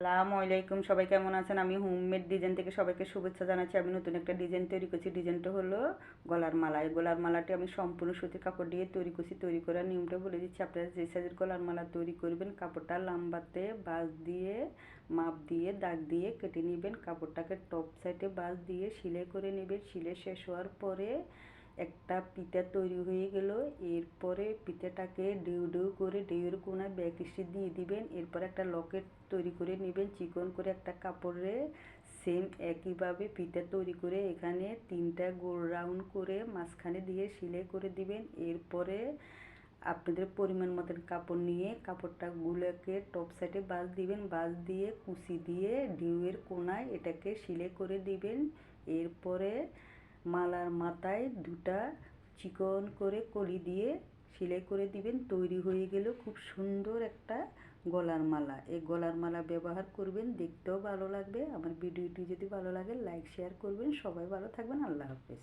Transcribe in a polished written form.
আসসালামু আলাইকুম, সবাই কেমন আছেন? আমি হোমমেড ডিজাইন থেকে সবাইকে শুভেচ্ছা জানাচ্ছি। আমি নতুন একটা ডিজাইন তৈরি করছি। ডিজাইনটা হলো গলার মালা। এই গলার মালাটি আমি সম্পূর্ণ সুতির কাপড় দিয়ে তৈরি করছি। তৈরি করার নিয়মটা বলে দিচ্ছি। আপনারা যে সাইজের গলার মালা তৈরি করবেন, কাপড়টা লম্বাতে বাঁশ দিয়ে মাপ দিয়ে দাগ দিয়ে কেটে নেবেন। কাপড়টাকে টপ সাইডে বাঁশ দিয়ে সেলাই করে নেবেন। সেলাই শেষ হওয়ার পরে একটা পিতা তৈরি হয়ে গেল। এরপরে পিতাটাকে ডেউ ডেউ করে ডেউয়ের কোনায় ব্যাক স্টিচ দিয়ে দিবেন। এরপরে একটা লকেট তৈরি করে নেবেন চিকন করে একটা কাপড়ে। সেম একইভাবে পিতা তৈরি করে এখানে 3টা গোল রাউন্ড করে মাঝখানে দিয়ে সেলাই করে দিবেন। এরপরে আপনাদের পরিমাণ মতন কাপড় নিয়ে কাপড়টা গুলোকে টপ সাইডে বাঁশ দিবেন। বাঁশ দিয়ে কুচি দিয়ে ঢেউয়ের কোনায় এটাকে সেলাই করে দিবেন। এরপরে মালার মাথায় 2টা চিকন করে কলি দিয়ে সেলাই করে দিবেন। তৈরি হয়ে গেল খুব সুন্দর একটা গলার মালা। এই গলার মালা ব্যবহার করবেন, দেখতেও ভালো লাগবে। আমার ভিডিওটি যদি ভালো লাগে লাইক শেয়ার করবেন। সবাই ভালো থাকবেন। আল্লাহ হাফেজ।